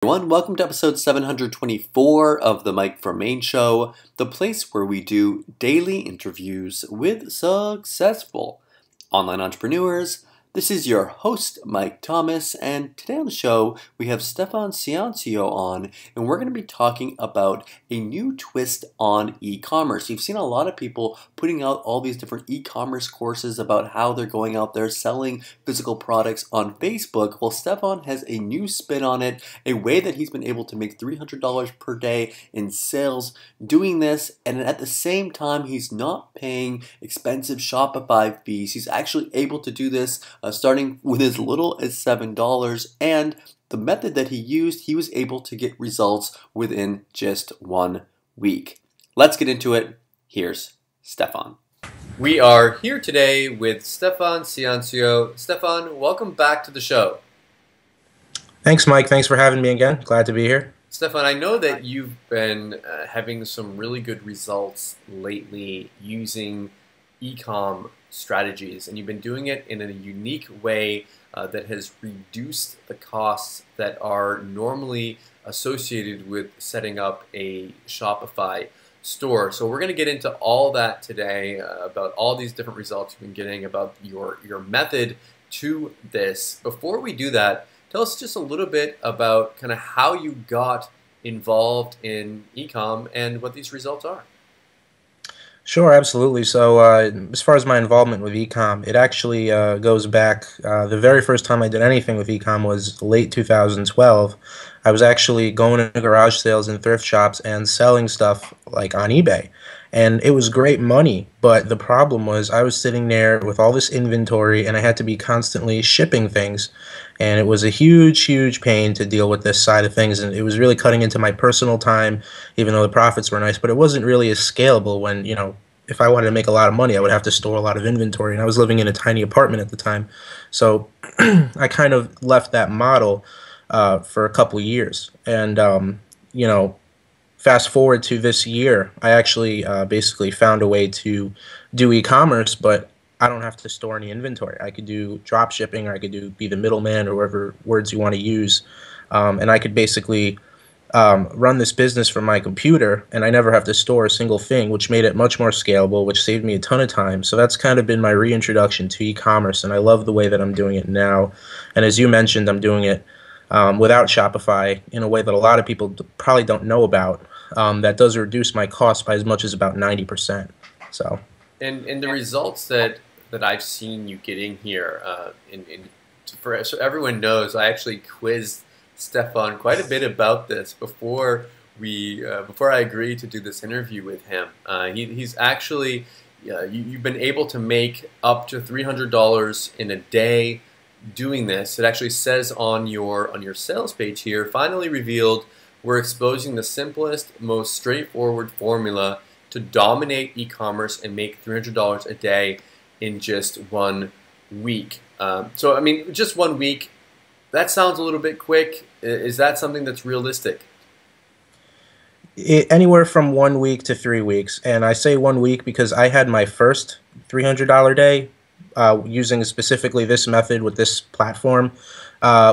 Everyone, welcome to episode 724 of the Mike from Maine Show, the place where we do daily interviews with successful online entrepreneurs. This is your host, Mike Thomas, and today on the show we have Stefan Ciancio on, and we're going to be talking about a new twist on e-commerce. You've seen a lot of people putting out all these different e-commerce courses about how they're going out there selling physical products on Facebook. Well, Stefan has a new spin on it, a way that he's been able to make $300 per day in sales doing this, and at the same time he's not paying expensive Shopify fees. He's actually able to do this starting with as little as $7, and the method that he used, he was able to get results within just 1 week. Let's get into it. Here's Stefan. We are here today with Stefan Ciancio. Stefan, welcome back to the show. Thanks, Mike. Thanks for having me again. Glad to be here. Stefan, I know that you've been having some really good results lately using eCom strategies, and you've been doing it in a unique way that has reduced the costs that are normally associated with setting up a Shopify store. So we're going to get into all that today, about all these different results you've been getting, about your method to this. Before we do that, tell us just a little bit about kind of how you got involved in eCom and what these results are. Sure, absolutely. So as far as my involvement with eCom, it actually goes back, the very first time I did anything with eCom was late 2012. I was actually going to garage sales and thrift shops and selling stuff like on eBay. And it was great money, but the problem was I was sitting there with all this inventory and I had to be constantly shipping things. And it was a huge, huge pain to deal with this side of things, and it was really cutting into my personal time, even though the profits were nice, but it wasn't really as scalable when, you know, if I wanted to make a lot of money, I would have to store a lot of inventory, and I was living in a tiny apartment at the time. So I kind of left that model for a couple years. And, you know, fast forward to this year, I actually basically found a way to do e-commerce, but I don't have to store any inventory. I could do drop shipping, or I could be the middleman, or whatever words you want to use. And I could basically run this business from my computer, and I never have to store a single thing, which made it much more scalable, which saved me a ton of time. So that's kind of been my reintroduction to e-commerce, and I love the way that I'm doing it now. And as you mentioned, I'm doing it without Shopify in a way that a lot of people probably don't know about. That does reduce my cost by as much as about 90%. So. And the results that I've seen you getting here, so everyone knows, I actually quizzed Stefan quite a bit about this before I agreed to do this interview with him. He's actually, you've been able to make up to $300 in a day doing this. It actually says on your sales page here, finally revealed, we're exposing the simplest, most straightforward formula to dominate e-commerce and make $300 a day in just 1 week. So, I mean, just 1 week, that sounds a little bit quick. Is that something that's realistic? Anywhere from 1 week to 3 weeks. And I say 1 week because I had my first $300 day using specifically this method with this platform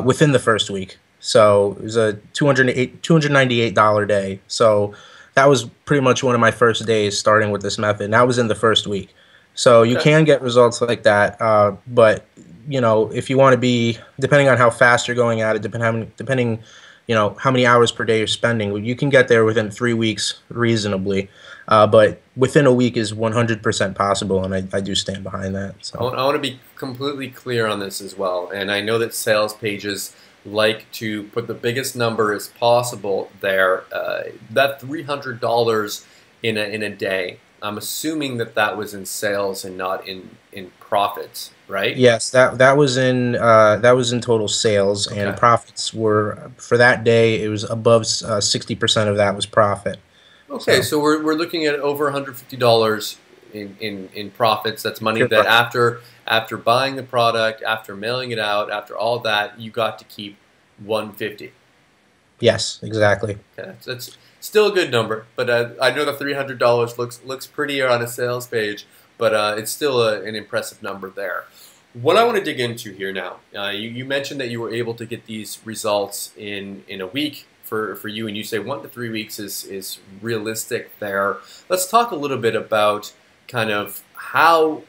within the first week. So it was a $298 day. So that was pretty much one of my first days starting with this method. And that was in the first week. So you can get results like that, but you know, if you want to be, depending on how fast you're going at it, depending, you know, how many hours per day you're spending, you can get there within 3 weeks reasonably. But within a week is 100% possible, and I do stand behind that. So I want to be completely clear on this as well, and I know that sales pages like to put the biggest number as possible there. That $300 in a day, I'm assuming that was in sales and not in profits, right? yes, that was in total sales, and profits were, for that day, it was above 60% of that was profit. Okay, so we're looking at over $150 in profits. That's money that after buying the product, after mailing it out, after all that, you got to keep $150. Yes, exactly. Okay, so that's still a good number, but I know the $300 looks prettier on a sales page, but it's still an impressive number there. What I want to dig into here now, you mentioned that you were able to get these results in a week for you, and you say 1 to 3 weeks is realistic there. Let's talk a little bit about kind of how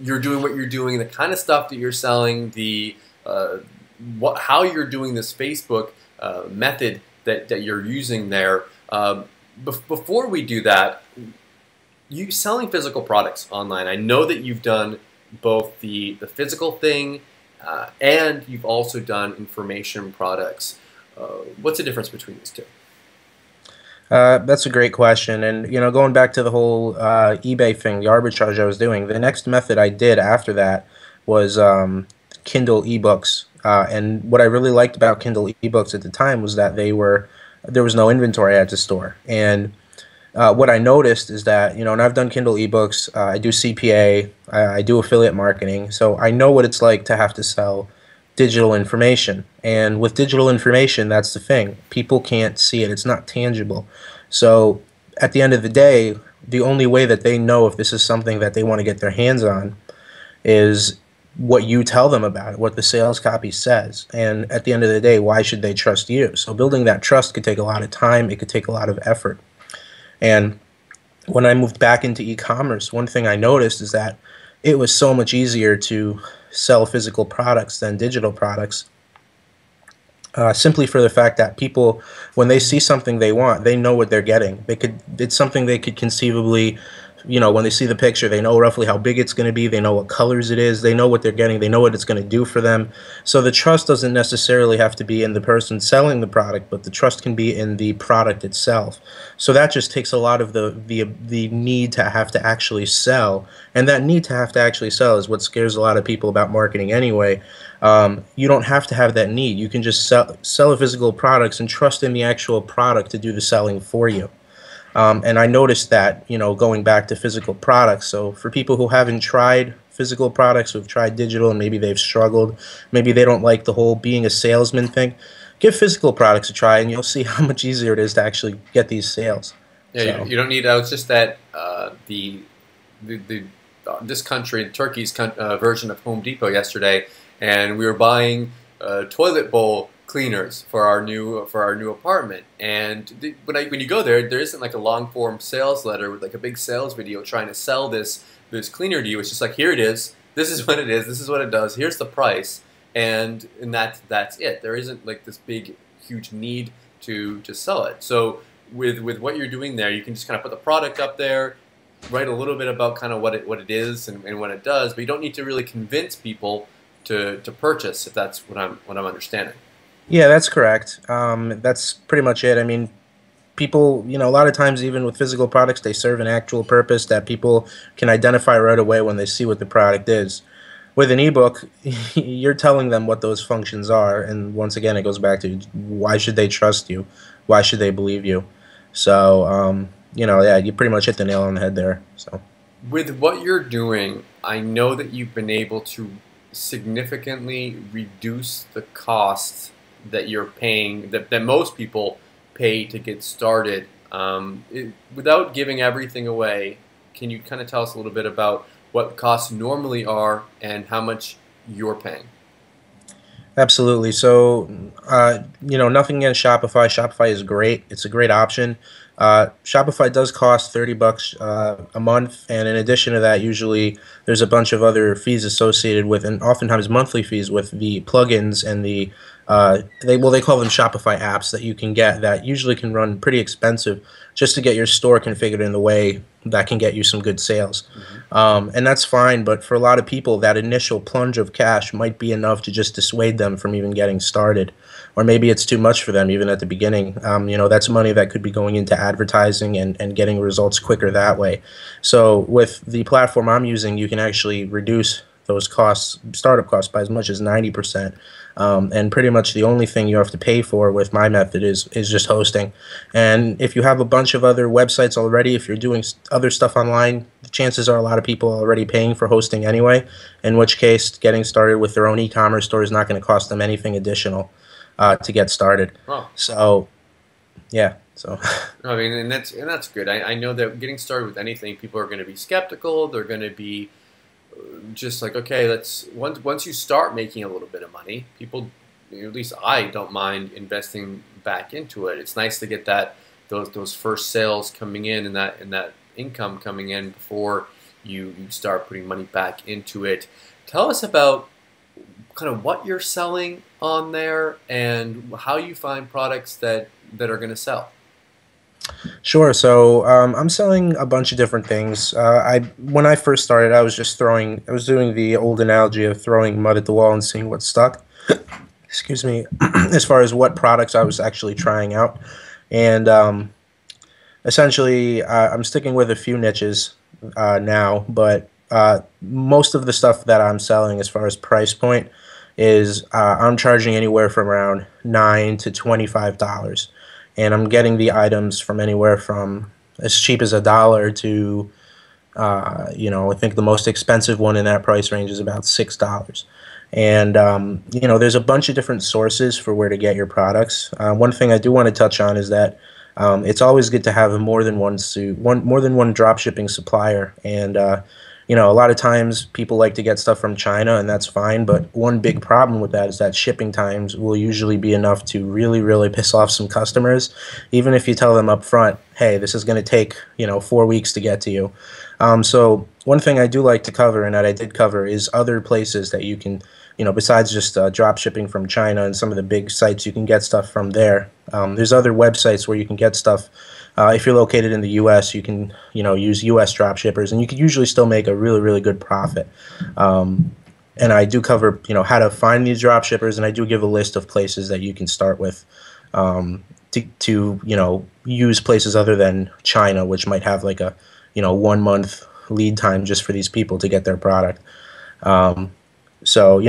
you're doing what you're doing, the kind of stuff that you're selling, the how you're doing this Facebook method that you're using there. Before we do that, you selling physical products online. I know that you've done both the physical thing and you've also done information products. What's the difference between these two? That's a great question. And, going back to the whole eBay thing, the arbitrage I was doing, the next method I did after that was Kindle ebooks. And what I really liked about Kindle ebooks at the time was that there was no inventory I had to store. And what I noticed is that, and I've done Kindle ebooks, I do CPA, I do affiliate marketing, so I know what it's like to have to sell digital information. And with digital information, that's the thing. People can't see it. It's not tangible. So at the end of the day, the only way that they know if this is something that they want to get their hands on is what you tell them about it, what the sales copy says. And at the end of the day, why should they trust you? So building that trust could take a lot of time. It could take a lot of effort. And when I moved back into e-commerce, one thing I noticed is that it was so much easier to sell physical products than digital products, simply for the fact that people, when they see something they want, they know what they're getting. It's something they could conceivably, when they see the picture, they know roughly how big it's going to be. They know what colors it is. They know what they're getting. They know what it's going to do for them. So the trust doesn't necessarily have to be in the person selling the product, but the trust can be in the product itself. So that just takes a lot of the need to have to actually sell. And that need to have to actually sell is what scares a lot of people about marketing anyway. You don't have to have that need. You can just sell physical products and trust in the actual product to do the selling for you. And I noticed that, going back to physical products. So for people who haven't tried physical products, who've tried digital and maybe they've struggled, maybe they don't like the whole being a salesman thing, give physical products a try and you'll see how much easier it is to actually get these sales. Yeah, So. you don't need. I was just at this country, Turkey's version of Home Depot yesterday, and we were buying toilet bowl cleaners for our new apartment. And when you go there, there isn't like a long form sales letter with like a big sales video trying to sell this cleaner to you. It's just like, here it is. This is what it is. This is what it does. Here's the price, and that's it. There isn't like this big huge need to sell it. So with what you're doing there, you can just kind of put the product up there, write a little bit about kind of what it is and what it does, but you don't need to really convince people to purchase, if that's what I'm understanding. Yeah, that's correct. That's pretty much it. I mean, people, a lot of times, even with physical products, they serve an actual purpose that people can identify right away when they see what the product is. With an ebook, you're telling them what those functions are, and once again, it goes back to why should they trust you? Why should they believe you? So, yeah, you pretty much hit the nail on the head there. So, with what you're doing, I know that you've been able to significantly reduce the costs that you're paying, that most people pay to get started. Without giving everything away, can you kind of tell us a little bit about what costs normally are and how much you're paying? absolutely. So, nothing against Shopify. Shopify is great. It's a great option. Shopify does cost $30 a month, and in addition to that, usually there's a bunch of other fees associated with, and oftentimes monthly fees with the plugins and the they call them Shopify apps that you can get that usually can run pretty expensive just to get your store configured in the way that can get you some good sales. And that's fine, but for a lot of people, that initial plunge of cash might be enough to just dissuade them from even getting started. Or maybe it's too much for them even at the beginning. That's money that could be going into advertising and getting results quicker that way. So with the platform I'm using, you can actually reduce those costs, startup costs, by as much as 90%. And pretty much the only thing you have to pay for with my method is just hosting. And if you have a bunch of other websites already, if you're doing other stuff online, the chances are a lot of people are already paying for hosting anyway, in which case getting started with their own e-commerce store is not going to cost them anything additional to get started. Oh. So, yeah. So. I mean, and that's good. I know that getting started with anything, people are going to be skeptical. They're going to be just like, okay, let's once you start making a little bit of money, people, at least I don't mind investing back into it. It's nice to get that those first sales coming in and that income coming in before you start putting money back into it. Tell us about kind of what you're selling on there and how you find products that are going to sell. Sure. So I'm selling a bunch of different things. I when I first started, I was doing the old analogy of throwing mud at the wall and seeing what stuck. Excuse me. As far as what products I was actually trying out, and essentially, I'm sticking with a few niches now, but most of the stuff that I'm selling, as far as price point, is I'm charging anywhere from around $9 to $25, and I'm getting the items from anywhere from as cheap as $1 to I think the most expensive one in that price range is about $6. And there's a bunch of different sources for where to get your products. One thing I do want to touch on is that it's always good to have more than one drop shipping supplier. And a lot of times people like to get stuff from China, and that's fine. But one big problem with that is that shipping times will usually be enough to really, really piss off some customers, even if you tell them up front, hey, this is going to take 4 weeks to get to you. So one thing I do like to cover, and that I did cover, is other places that you can, besides just drop shipping from China and some of the big sites, you can get stuff from there. There's other websites where you can get stuff. If you're located in the U.S., you can, use U.S. drop shippers, and you can usually still make a really, really good profit. And I do cover, how to find these drop shippers, and I do give a list of places that you can start with to use places other than China, which might have like a 1 month lead time just for these people to get their product. So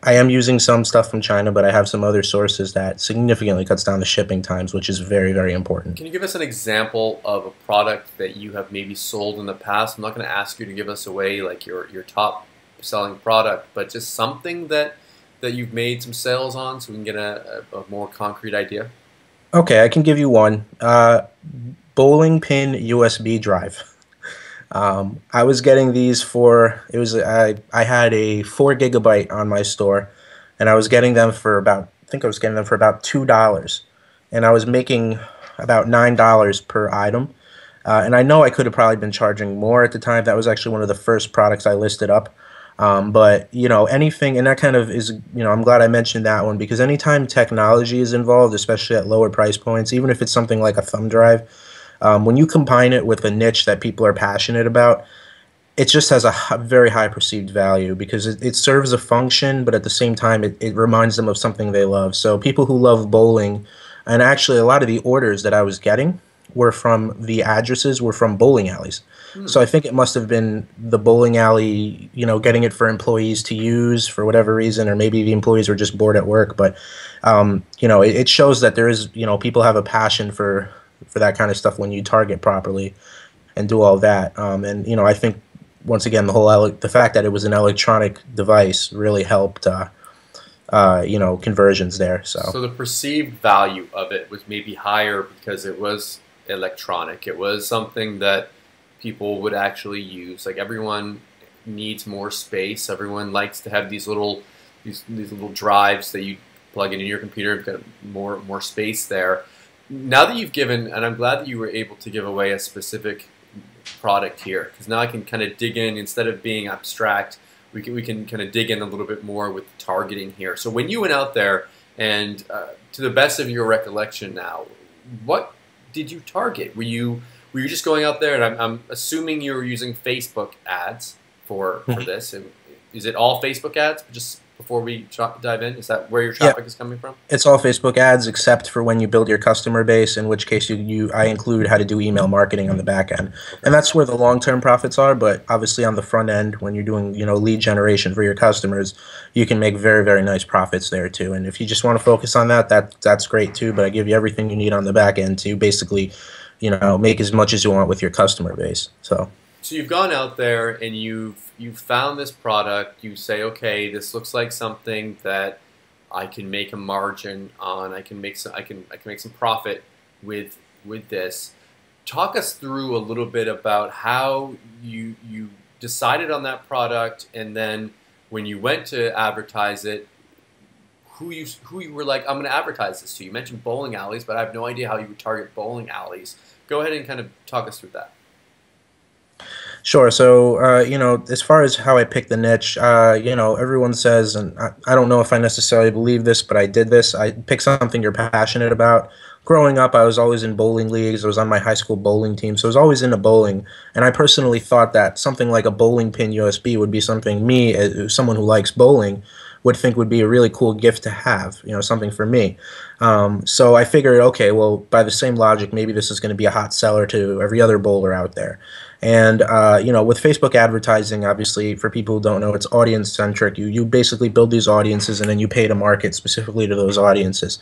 I am using some stuff from China, but I have some other sources that significantly cuts down the shipping times, which is very, very important. Can you give us an example of a product that you have maybe sold in the past? I'm not going to ask you to give us away like your top selling product, but just something that you've made some sales on so we can get a more concrete idea. Okay, I can give you one. Bowling pin USB drive. I was getting these for I had a 4 GB on my store, and I was getting them for about I think I was getting them for about $2, and I was making about $9 per item. And I know I could have probably been charging more at the time. That was actually one of the first products I listed up. But anything, and that kind of is, I'm glad I mentioned that one, because anytime technology is involved, especially at lower price points, even if it's something like a thumb drive, when you combine it with a niche that people are passionate about, it just has a very high perceived value because it serves a function, but at the same time, it reminds them of something they love. So people who love bowling, and actually a lot of the orders that I was getting the addresses were from bowling alleys. So I think it must have been the bowling alley, getting it for employees to use for whatever reason, or maybe the employees were just bored at work. But, it shows that there is, people have a passion for that kind of stuff when you target properly and do all that. And I think once again the fact that it was an electronic device really helped conversions there. So the perceived value of it was maybe higher because it was electronic. It was something that people would actually use. Like everyone needs more space. Everyone likes to have these little drives that you plug in your computer. You've got more space there. Now that you've given, and I'm glad that you were able to give away a specific product here, because now I can kind of dig in instead of being abstract. We can kind of dig in a little bit more with targeting here. So when you went out there, and to the best of your recollection now, what did you target? Were you just going out there, and I'm assuming you were using Facebook ads for this? And is it all Facebook ads? Just before we dive in, is that where your traffic is coming from? It's all Facebook ads except for when you build your customer base, in which case I include how to do email marketing on the back end. Okay. And that's where the long-term profits are, but obviously on the front end, when you're doing, lead generation for your customers, you can make very, very nice profits there too. And if you just want to focus on that's great too, but I give you everything you need on the back end to basically, make as much as you want with your customer base. So you've gone out there and you've found this product. You say, okay, this looks like something that I can make a margin on. I can make some profit with this. Talk us through a little bit about how you decided on that product, and then when you went to advertise it, who you were like, I'm going to advertise this to. You mentioned bowling alleys, but I have no idea how you would target bowling alleys. Go ahead and kind of talk us through that. Sure. So, as far as how I picked the niche, everyone says, and I don't know if I necessarily believe this, but I did this. I pick something you're passionate about. Growing up, I was always in bowling leagues. I was on my high school bowling team, so I was always into bowling. And I personally thought that something like a bowling pin USB would be something me, as someone who likes bowling, would think would be a really cool gift to have, something for me. So I figured, okay, well, by the same logic, maybe this is going to be a hot seller to every other bowler out there. And with Facebook advertising, obviously, for people who don't know, it's audience centric. You basically build these audiences, and then you pay to market specifically to those audiences.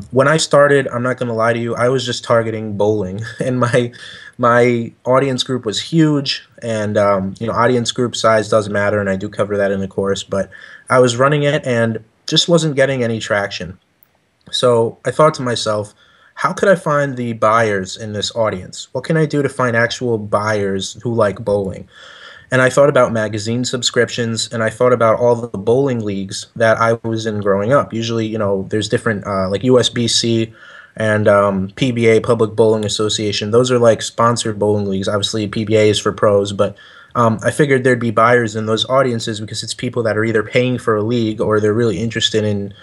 When I started, I'm not going to lie to you, I was just targeting bowling, and my audience group was huge. And audience group size does matter, and I do cover that in the course. But I was running it and just wasn't getting any traction. So I thought to myself, how could I find the buyers in this audience? What can I do to find actual buyers who like bowling? And I thought about magazine subscriptions, and I thought about all the bowling leagues that I was in growing up. Usually, there's different like USBC and PBA, Public Bowling Association. Those are like sponsored bowling leagues. Obviously, PBA is for pros, but I figured there'd be buyers in those audiences because it's people that are either paying for a league or they're really interested in,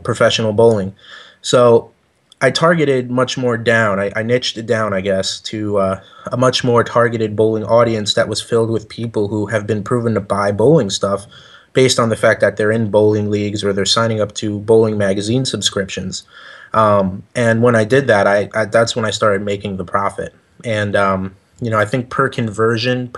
professional bowling. So I targeted much more down. I niched it down, I guess, to a much more targeted bowling audience that was filled with people who have been proven to buy bowling stuff based on the fact that they're in bowling leagues or they're signing up to bowling magazine subscriptions. And when I did that, I that's when I started making the profit. And I think per conversion,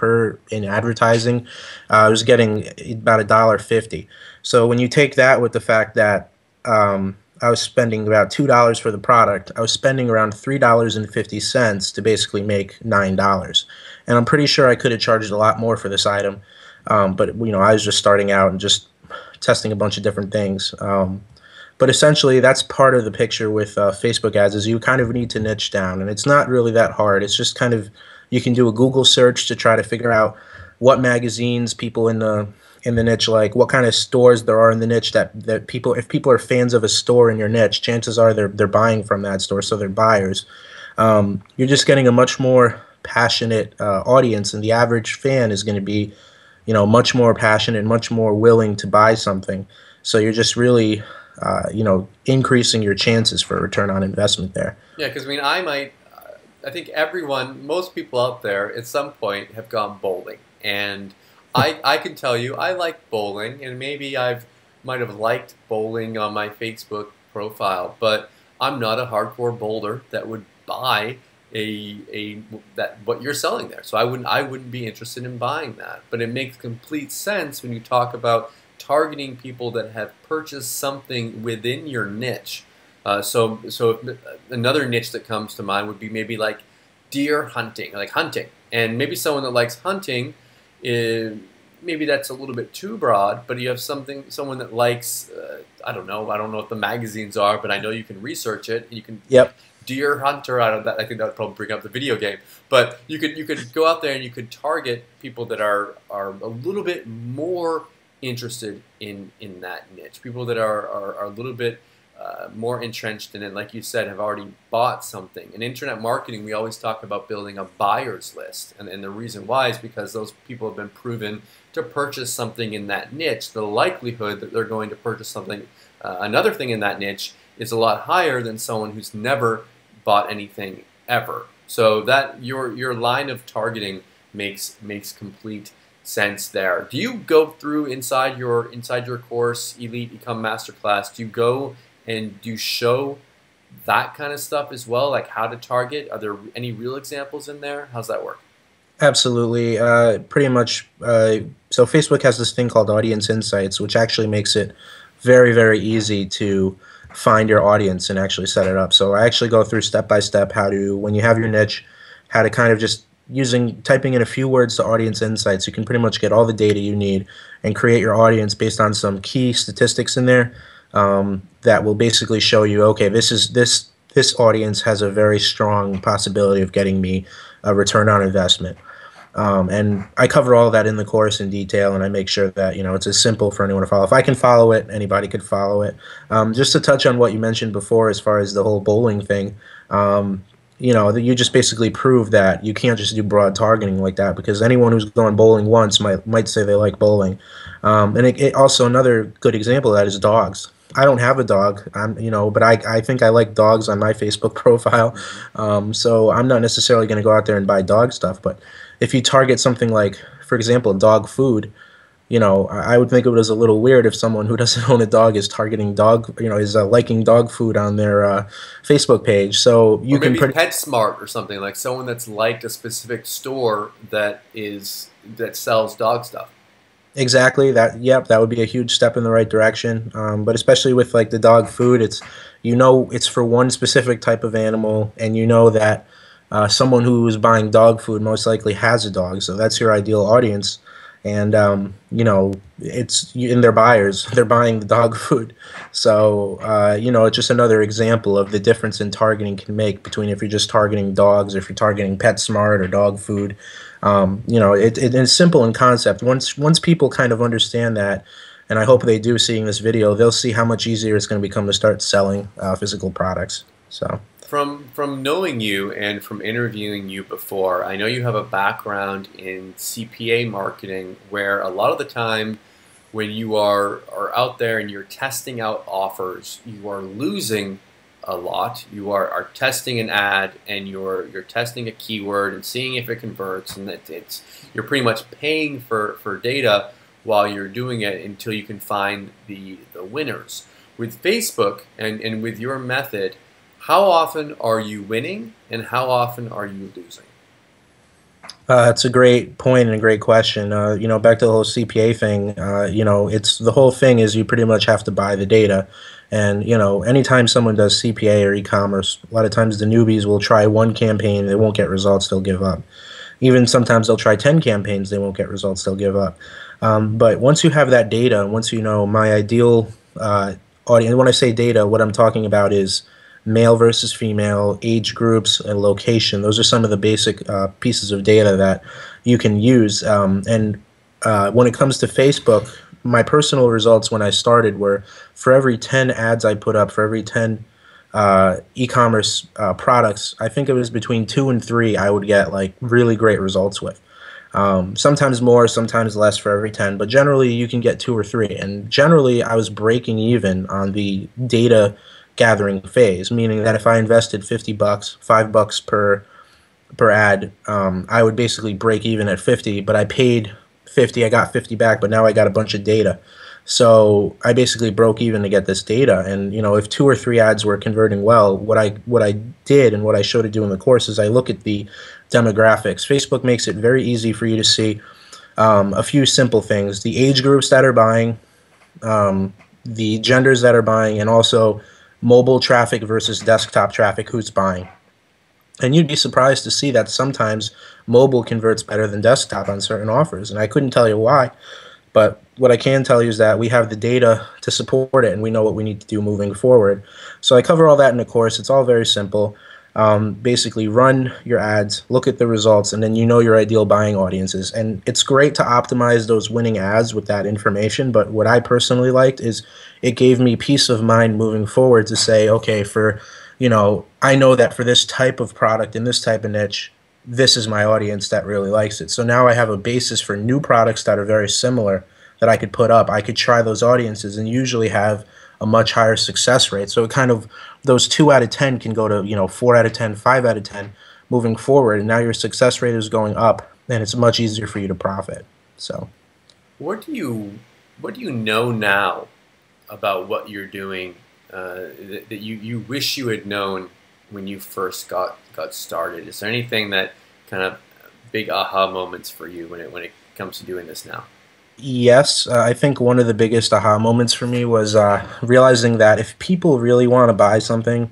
in advertising, I was getting about $1.50. So when you take that with the fact that I was spending about $2 for the product, I was spending around $3.50 to basically make $9. And I'm pretty sure I could have charged a lot more for this item, but I was just starting out and just testing a bunch of different things. But essentially, that's part of the picture with Facebook ads is you kind of need to niche down, and it's not really that hard. It's just kind of you can do a Google search to try to figure out what magazines people in the niche like, what kind of stores there are in the niche that people, if people are fans of a store in your niche, chances are they're buying from that store, so they're buyers. You're just getting a much more passionate audience, and the average fan is going to be, much more passionate, much more willing to buy something. So you're just really increasing your chances for a return on investment there. Yeah, because I think most people out there at some point have gone bowling, and I can tell you I like bowling, and maybe might have liked bowling on my Facebook profile, but I'm not a hardcore bowler that would buy what you're selling there. So I wouldn't be interested in buying that. But it makes complete sense when you talk about targeting people that have purchased something within your niche. So another niche that comes to mind would be maybe like deer hunting, like hunting, and maybe someone that likes hunting. Maybe that's a little bit too broad, but you have someone that likes, I don't know what the magazines are, but I know you can research it. You can, yep. Deer hunter. I think that would probably bring up the video game, but you could go out there and you could target people that are a little bit more interested in that niche. People that are a little bit more entrenched in it, like you said, have already bought something. In internet marketing, we always talk about building a buyer's list, and the reason why is because those people have been proven to purchase something in that niche. The likelihood that they're going to purchase something, another thing in that niche, is a lot higher than someone who's never bought anything ever. So that your line of targeting makes complete sense there. Do you go through inside your course, Elite eCom Masterclass? Do you go and do you show that kind of stuff as well, like how to target? Are there any real examples in there? How's that work? Absolutely. Pretty much. So Facebook has this thing called Audience Insights, which actually makes it very, very easy to find your audience and actually set it up. So I actually go through step by step how to, when you have your niche, how to kind of just typing in a few words to Audience Insights, you can pretty much get all the data you need and create your audience based on some key statistics in there that will basically show you, okay, this audience has a very strong possibility of getting me a return on investment. And I cover all that in the course in detail, and I make sure that it's as simple for anyone to follow. If I can follow it, anybody could follow it. Just to touch on what you mentioned before, as far as the whole bowling thing, you just basically prove that you can't just do broad targeting like that, because anyone who's going bowling once might say they like bowling. And it also, another good example of that is dogs. I don't have a dog, but I think I like dogs on my Facebook profile. So I'm not necessarily going to go out there and buy dog stuff. But if you target something like, for example, dog food, I would think it was a little weird if someone who doesn't own a dog is targeting dog, is liking dog food on their Facebook page. So Or you can maybe pretty PetSmart or something, like someone that's liked a specific store that sells dog stuff. exactly that. Yep, that would be a huge step in the right direction. But especially with like the dog food, it's for one specific type of animal, and that someone who is buying dog food most likely has a dog, so that's your ideal audience. And it's in their buyers, they're buying the dog food. So it's just another example of the difference in targeting can make between if you're just targeting dogs or if you're targeting PetSmart or dog food. It's simple in concept. Once people kind of understand that, and I hope they do, seeing this video, they'll see how much easier it's going to become to start selling physical products. So. From knowing you and from interviewing you before, I know you have a background in CPA marketing, where a lot of the time when you are out there and you're testing out offers, you are losing a lot. You are testing an ad, and you're testing a keyword and seeing if it converts, and that you're pretty much paying for data while you're doing it until you can find the winners. With Facebook and with your method, how often are you winning and how often are you losing? That's a great point and a great question. Back to the whole CPA thing. It's the whole thing is you pretty much have to buy the data, and anytime someone does CPA or e-commerce, a lot of times the newbies will try one campaign, they won't get results, they'll give up. Even sometimes they'll try 10 campaigns, they won't get results, they'll give up. But once you have that data, once you know my ideal audience, when I say data, what I'm talking about is male versus female, age groups, and location. Those are some of the basic pieces of data that you can use. And when it comes to Facebook, my personal results when I started were, for every 10 ads I put up, for every 10 e-commerce products, I think it was between 2 and 3 I would get like really great results with. Sometimes more, sometimes less for every 10, but generally you can get 2 or 3. And generally I was breaking even on the data gathering phase, meaning that if I invested 50 bucks, $5 per ad, I would basically break even at 50, but I paid 50, I got 50 back, but now I got a bunch of data. So I basically broke even to get this data. And if 2 or 3 ads were converting well, what I did and what I show to do in the course is I look at the demographics. Facebook makes it very easy for you to see a few simple things: the age groups that are buying, the genders that are buying, and also mobile traffic versus desktop traffic, who's buying. And you'd be surprised to see that sometimes mobile converts better than desktop on certain offers. And I couldn't tell you why, but what I can tell you is that we have the data to support it, and we know what we need to do moving forward. So I cover all that in the course. It's all very simple. Basically, run your ads, look at the results, and then your ideal buying audiences. And it's great to optimize those winning ads with that information, but what I personally liked is it gave me peace of mind moving forward to say, okay, I know that for this type of product in this type of niche, this is my audience that really likes it. So now I have a basis for new products that are very similar that I could put up. I could try those audiences and usually have a much higher success rate. So it kind of, those 2 out of 10 can go to 4 out of 10, 5 out of 10 moving forward, and now your success rate is going up, and it's much easier for you to profit. So what do you know now about what you're doing that you wish you had known when you first got started? Is there anything that kind of big aha moments for you when it comes to doing this now? yes, I think one of the biggest aha moments for me was realizing that if people really want to buy something,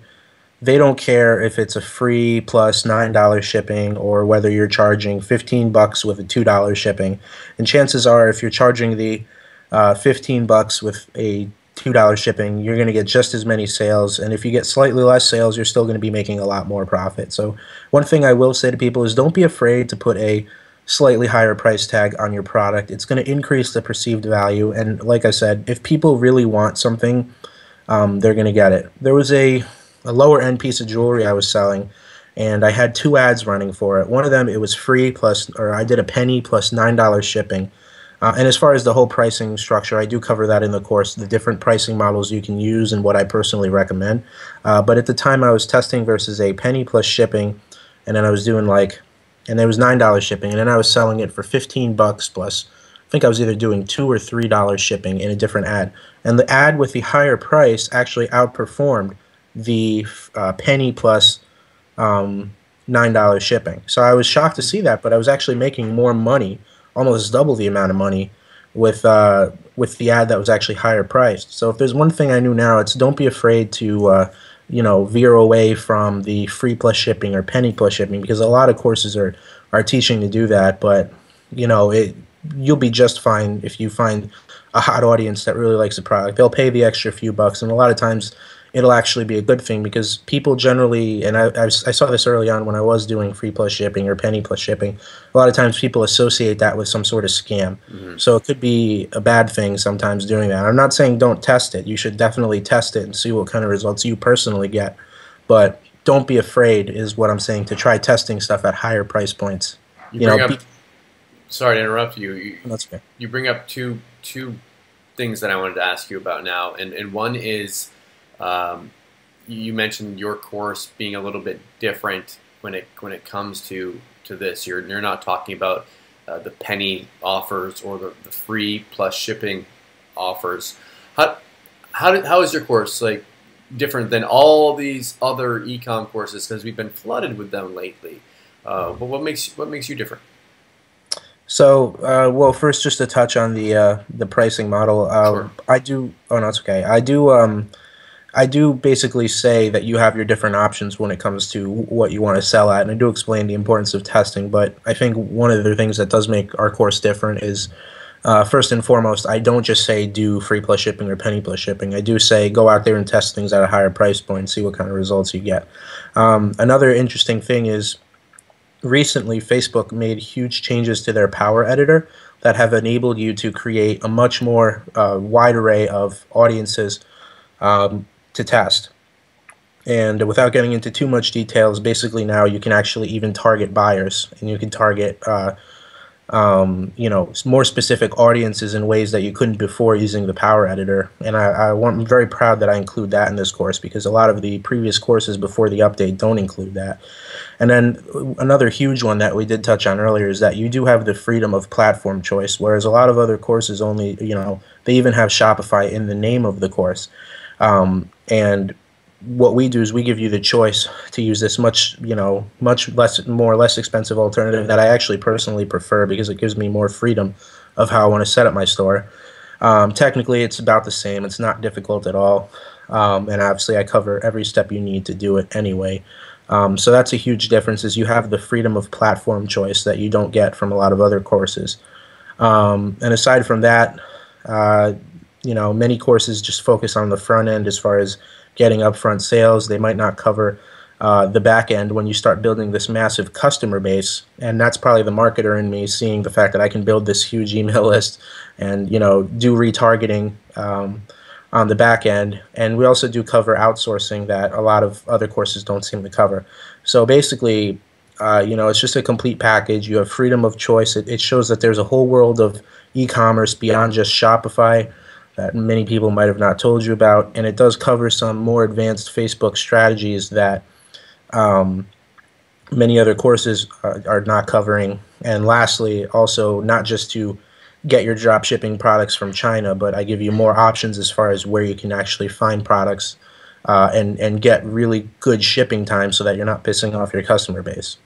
they don't care if it's a free plus $9 shipping or whether you're charging 15 bucks with a $2 shipping. And chances are, if you're charging the 15 bucks with a $2 shipping, you're going to get just as many sales. And if you get slightly less sales, you're still going to be making a lot more profit. So one thing I will say to people is don't be afraid to put a slightly higher price tag on your product. It's going to increase the perceived value. And like I said, if people really want something, they're going to get it. There was a lower end piece of jewelry I was selling, and I had two ads running for it. One of them, it was free plus, or I did a penny plus $9 shipping. And as far as the whole pricing structure, I do cover that in the course, the different pricing models you can use and what I personally recommend. But at the time, I was testing versus a penny plus shipping, and then I was doing like, and there was $9 shipping, and then I was selling it for 15 bucks plus. I think I was either doing $2 or $3 shipping in a different ad, and the ad with the higher price actually outperformed the penny plus $9 shipping. So I was shocked to see that, but I was actually making more money, almost double the amount of money, with the ad that was actually higher priced. So if there's one thing I knew now, it's don't be afraid to veer away from the free plus shipping or penny plus shipping, because a lot of courses are teaching to do that, but you'll be just fine if you find a hot audience that really likes the product. They'll pay the extra few bucks, and a lot of times it'll actually be a good thing, because people generally, and I saw this early on when I was doing free plus shipping or penny plus shipping, a lot of times people associate that with some sort of scam. So it could be a bad thing sometimes doing that. I'm not saying don't test it. You should definitely test it and see what kind of results you personally get. But don't be afraid is what I'm saying, to try testing stuff at higher price points. Sorry to interrupt you. That's okay. You bring up two things that I wanted to ask you about now, and one is you mentioned your course being a little bit different when it comes to this. You're not talking about the penny offers or the free plus shipping offers. How is your course like different than all these other ecom courses? Because we've been flooded with them lately. But what makes you different? So, well, first, just to touch on the pricing model, Sure. I do. Oh no, it's okay. I do basically say that you have your different options when it comes to what you want to sell at, and I do explain the importance of testing. But I think one of the things that does make our course different is, first and foremost, I don't just say do free plus shipping or penny plus shipping. I do say go out there and test things at a higher price point and see what kind of results you get. Another interesting thing is, recently, Facebook made huge changes to their Power Editor that have enabled you to create a much more wide array of audiences to test. And without getting into too much details, basically now you can actually even target buyers, and you can target more specific audiences in ways that you couldn't before using the Power Editor. And I'm very proud that I include that in this course, because a lot of the previous courses before the update don't include that. And then another huge one that we did touch on earlier is that you do have the freedom of platform choice, whereas a lot of other courses only, they even have Shopify in the name of the course. And what we do is we give you the choice to use this much less expensive alternative that I actually personally prefer, because it gives me more freedom of how I want to set up my store. Technically, it's about the same. It's not difficult at all. And obviously, I cover every step you need to do it anyway. So that's a huge difference, is you have the freedom of platform choice that you don't get from a lot of other courses. And aside from that, many courses just focus on the front end as far as getting upfront sales. They might not cover the back end when you start building this massive customer base. And that's probably the marketer in me seeing the fact that I can build this huge email list and, do retargeting on the back end. And we also do cover outsourcing that a lot of other courses don't seem to cover. So basically, it's just a complete package. You have freedom of choice. It shows that there's a whole world of e-commerce beyond just Shopify that many people might have not told you about, and it does cover some more advanced Facebook strategies that many other courses are not covering. And lastly, also not just to get your drop shipping products from China, but I give you more options as far as where you can actually find products and get really good shipping time so that you're not pissing off your customer base.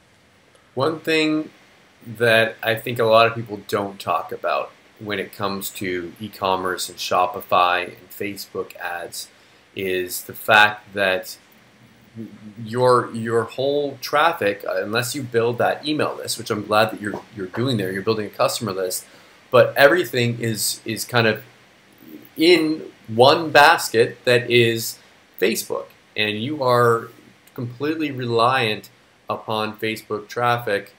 One thing that I think a lot of people don't talk about when it comes to e-commerce and Shopify and Facebook ads is the fact that your whole traffic, unless you build that email list, which I'm glad that you're doing there, you're building a customer list, but everything is kind of in one basket that is Facebook, and you are completely reliant upon Facebook traffic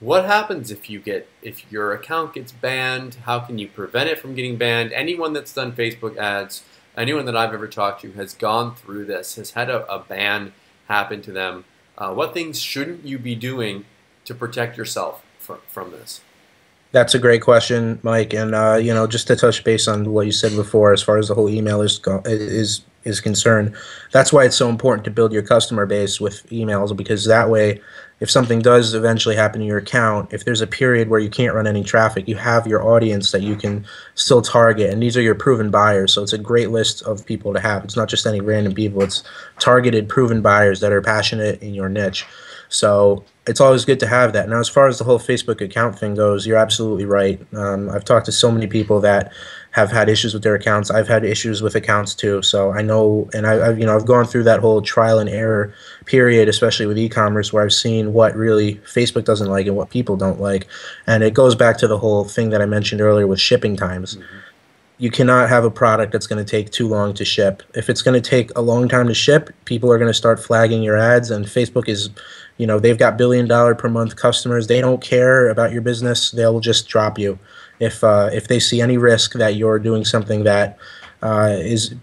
What happens if if your account gets banned? How can you prevent it from getting banned? Anyone that's done Facebook ads, anyone that I've ever talked to has gone through this, has had a ban happen to them. What things shouldn't you be doing to protect yourself from this? That's a great question, Mike. And just to touch base on what you said before, as far as the whole email is concerned, that's why it's so important to build your customer base with emails, because that way, if something does eventually happen to your account, if there's a period where you can't run any traffic, you have your audience that you can still target, and these are your proven buyers. So it's a great list of people to have. It's not just any random people; it's targeted, proven buyers that are passionate in your niche. So it's always good to have that. Now, as far as the whole Facebook account thing goes, you're absolutely right. I've talked to so many people that have had issues with their accounts. I've had issues with accounts too. So I know, and I've gone through that whole trial and error period, especially with e-commerce, where I've seen what really Facebook doesn't like and what people don't like. And it goes back to the whole thing that I mentioned earlier with shipping times. You cannot have a product that's going to take too long to ship. If it's going to take a long time to ship, people are going to start flagging your ads, and Facebook is, they've got $1 billion per month customers. They don't care about your business. They'll just drop you if they see any risk that you're doing something that is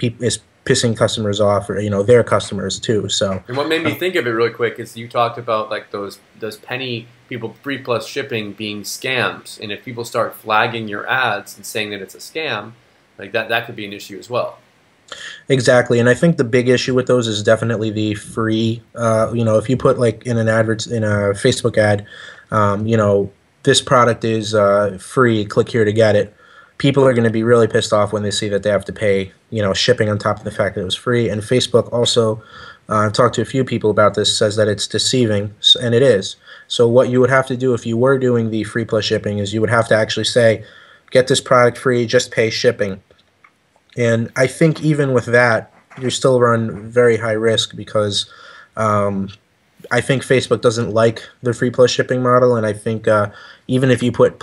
pissing customers off, or their customers too. So, and what made me think of it really quick is you talked about like those penny people, free plus shipping, being scams, and if people start flagging your ads and saying that it's a scam, like that could be an issue as well. Exactly, and I think the big issue with those is definitely the free. If you put like in a Facebook ad, this product is free. Click here to get it. People are going to be really pissed off when they see that they have to pay, shipping on top of the fact that it was free. And Facebook also, I've talked to a few people about this, says that it's deceiving, and it is. So what you would have to do if you were doing the free plus shipping is you would have to actually say, get this product free, just pay shipping. And I think even with that, you still run very high risk, because I think Facebook doesn't like the free plus shipping model, and I think even if you put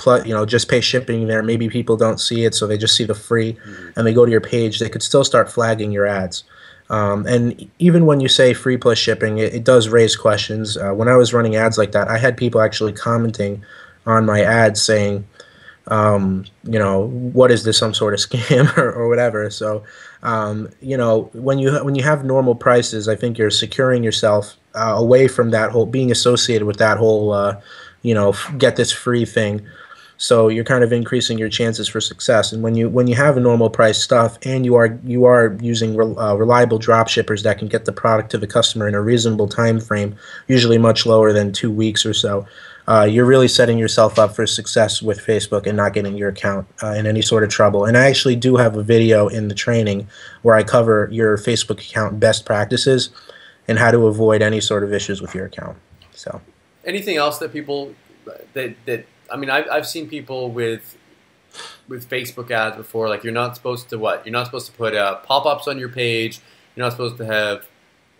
just pay shipping there, maybe people don't see it, so they just see the free, and they go to your page. They could still start flagging your ads. And even when you say free plus shipping, it does raise questions. When I was running ads like that, I had people actually commenting on my ads saying, what is this, some sort of scam or whatever. So, when you have normal prices, I think you're securing yourself away from that whole being associated with that whole, get this free thing. So you're kind of increasing your chances for success. And when you have normal price stuff, and you are using reliable drop shippers that can get the product to the customer in a reasonable time frame, usually much lower than 2 weeks or so, you're really setting yourself up for success with Facebook and not getting your account in any sort of trouble. And I actually do have a video in the training where I cover your Facebook account best practices and how to avoid any sort of issues with your account. So, anything else that people I mean, I've seen people with Facebook ads before. Like, you're not supposed to You're not supposed to put pop-ups on your page. You're not supposed to have,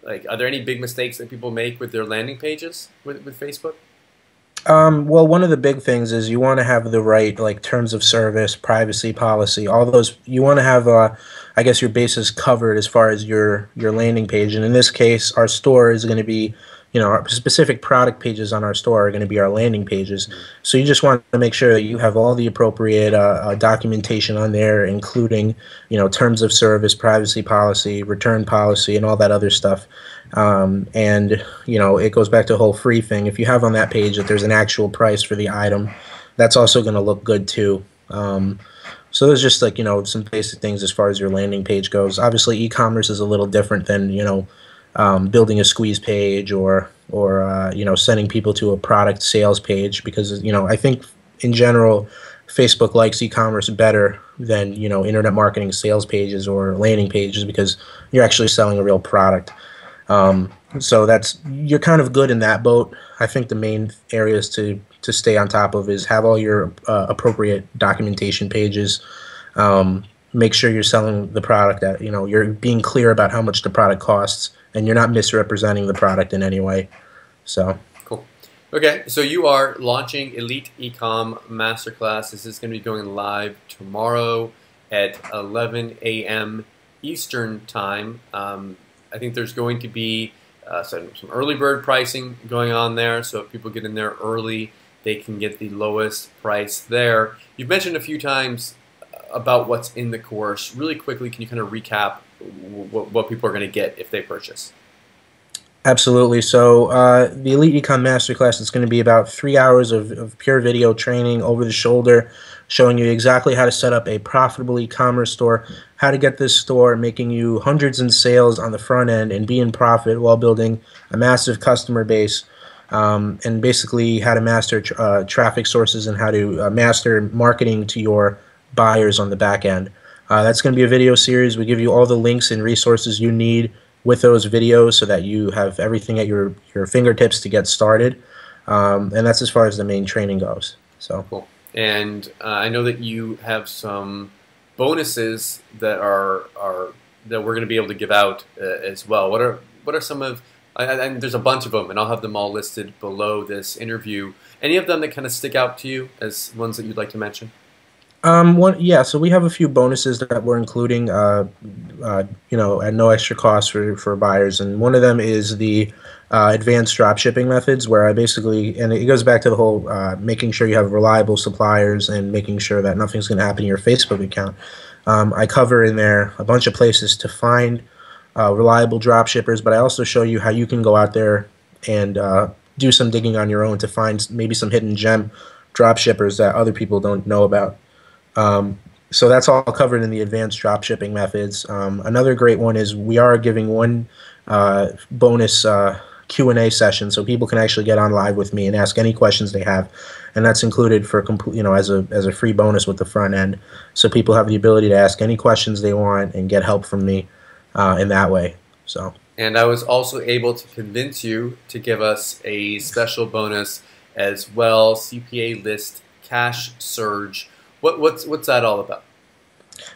like, are there any big mistakes that people make with their landing pages with Facebook? Well, one of the big things is you want to have the right, like, terms of service, privacy policy, all those. You want to have, I guess, your bases covered as far as your landing page. And in this case, our store is going to be, our specific product pages on our store are going to be our landing pages. So you just want to make sure that you have all the appropriate documentation on there, including, terms of service, privacy policy, return policy, and all that other stuff. It goes back to the whole free thing. If you have on that page that there's an actual price for the item, that's also going to look good too. So there's just like, some basic things as far as your landing page goes. Obviously, e-commerce is a little different than, building a squeeze page or sending people to a product sales page, because, I think in general, Facebook likes e-commerce better than, internet marketing sales pages or landing pages, because you're actually selling a real product. So you're kind of good in that boat. I think the main areas to stay on top of is have all your appropriate documentation pages. Make sure you're selling the product that, you're being clear about how much the product costs, and you're not misrepresenting the product in any way. So cool. Okay, so you are launching Elite eCom Masterclass. This is going to be going live tomorrow at 11 a.m. Eastern Time. I think there's going to be some early bird pricing going on there, so if people get in there early, they can get the lowest price there. You've mentioned a few times about what's in the course. Really quickly, can you kind of recap what people are going to get if they purchase? Absolutely. So the Elite Ecom Masterclass is going to be about 3 hours of pure video training over the shoulder, showing you exactly how to set up a profitable e-commerce store, how to get this store making you hundreds in sales on the front end and be in profit while building a massive customer base, and basically how to master traffic sources and how to master marketing to your buyers on the back end. That's going to be a video series. We give you all the links and resources you need with those videos so that you have everything at your fingertips to get started. And that's as far as the main training goes. So cool. And I know that you have some bonuses that are that we're going to be able to give out as well. What are some of and there's a bunch of them, and I'll have them all listed below this interview. Any of them that kind of stick out to you as ones that you'd like to mention? So we have a few bonuses that we're including, at no extra cost for buyers, and one of them is the advanced drop shipping methods, where I basically, and it goes back to the whole making sure you have reliable suppliers and making sure that nothing's going to happen to your Facebook account. I cover in there a bunch of places to find reliable drop shippers, but I also show you how you can go out there and do some digging on your own to find maybe some hidden gem drop shippers that other people don't know about. So that's all covered in the advanced drop shipping methods. Another great one is we are giving one bonus Q&A session, so people can actually get on live with me and ask any questions they have, and that's included for as a free bonus with the front end. So people have the ability to ask any questions they want and get help from me in that way. So. And I was also able to convince you to give us a special bonus as well, CPA List Cash Surge. What's that all about?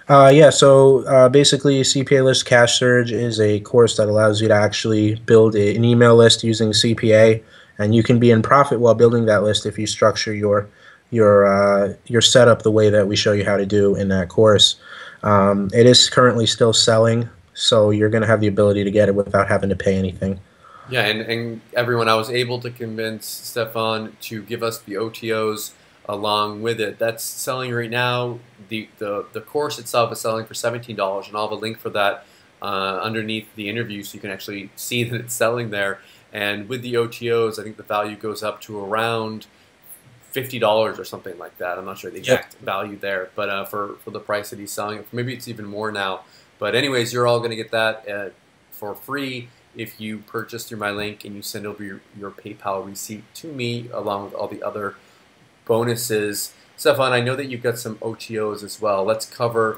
Basically, CPA List Cash Surge is a course that allows you to actually build an email list using CPA, and you can be in profit while building that list if you structure your setup the way that we show you how to do in that course. It is currently still selling, so you're going to have the ability to get it without having to pay anything. Yeah, and everyone, I was able to convince Stefan to give us the OTOs along with it. That's selling right now. The course itself is selling for $17, and I'll have a link for that underneath the interview so you can actually see that it's selling there. And with the OTOs, I think the value goes up to around $50 or something like that. I'm not sure the exact value there, but for the price that he's selling it, maybe it's even more now. But anyways, you're all going to get that for free if you purchase through my link and you send over your PayPal receipt to me along with all the other bonuses. Stefan, I know that you've got some OTOs as well. Let's cover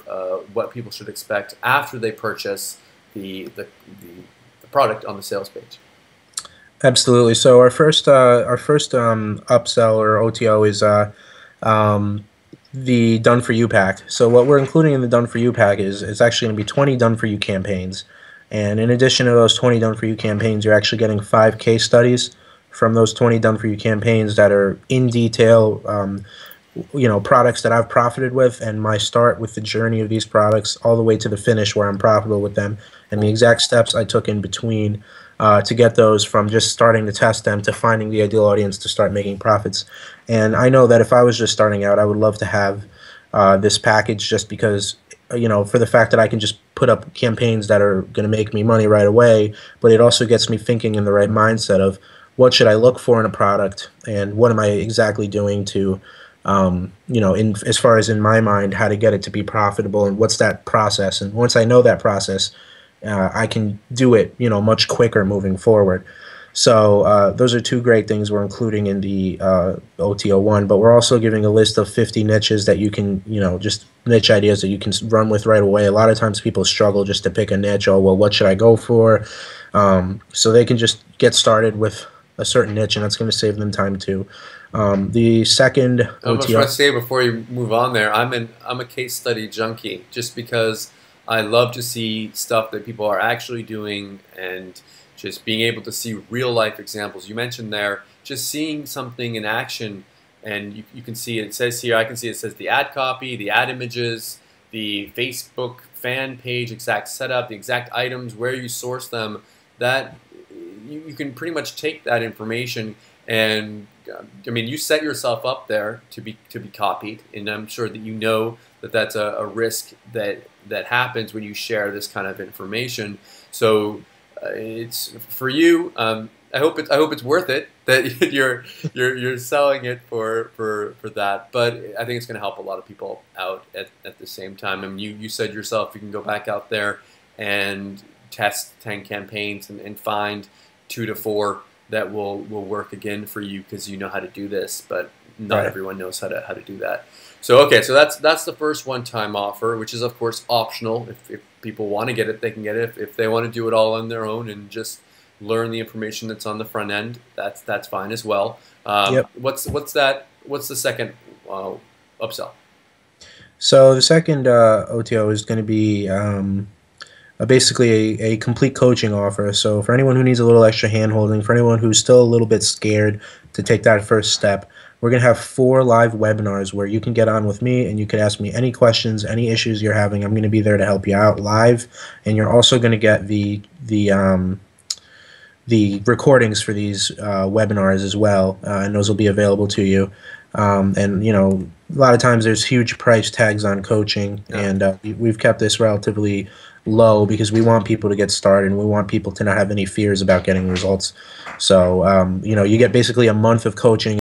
what people should expect after they purchase the product on the sales page. Absolutely. So our first upsell or OTO is the Done For You pack. So what we're including in the Done For You pack is it's actually going to be 20 Done For You campaigns. And in addition to those 20 Done For You campaigns, you're actually getting 5 case studies from those 20 Done For You campaigns that are in detail, products that I've profited with, and my start with the journey of these products all the way to the finish where I'm profitable with them, and the exact steps I took in between to get those from just starting to test them to finding the ideal audience to start making profits. And I know that if I was just starting out, I would love to have this package just because, for the fact that I can just put up campaigns that are going to make me money right away, but it also gets me thinking in the right mindset of what should I look for in a product and what am I exactly doing to, as far as in my mind, how to get it to be profitable and what's that process. And once I know that process, I can do it, much quicker moving forward. So those are 2 great things we're including in the OTO1, but we're also giving a list of 50 niches that you can, just niche ideas that you can run with right away. A lot of times people struggle just to pick a niche. Oh, well, what should I go for? So they can just get started with a certain niche, and that's going to save them time too. The second OTO. I must want to say before you move on there, I'm a case study junkie just because I love to see stuff that people are actually doing and just being able to see real life examples. You mentioned there, just seeing something in action, and you can see it says here, I can see it says the ad copy, the ad images, the Facebook fan page, exact setup, the exact items, where you source them. That you can pretty much take that information and I mean, you set yourself up there to be copied, and I'm sure that you know that that's a risk that happens when you share this kind of information. So it's for you. I hope it's worth it that you're selling it for that. But I think it's going to help a lot of people out at the same time. I mean, you said yourself you can go back out there and test 10 campaigns and find 2 to 4 that will work again for you because you know how to do this, but not everyone knows how to do that. So okay, so that's the first one-time offer, which is of course optional. If people want to get it, they can get it. If they want to do it all on their own and just learn the information that's on the front end, that's fine as well. Yep. What's the second upsell? So the second OTO is going to be basically a complete coaching offer. So for anyone who needs a little extra hand-holding, for anyone who's still a little bit scared to take that first step, we're going to have 4 live webinars where you can get on with me and you can ask me any questions, any issues you're having. I'm going to be there to help you out live, and you're also going to get the recordings for these webinars as well, and those will be available to you. And you know, a lot of times there's huge price tags on coaching, and we've kept this relatively low because we want people to get started and we want people to not have any fears about getting results. So you know, you get basically a month of coaching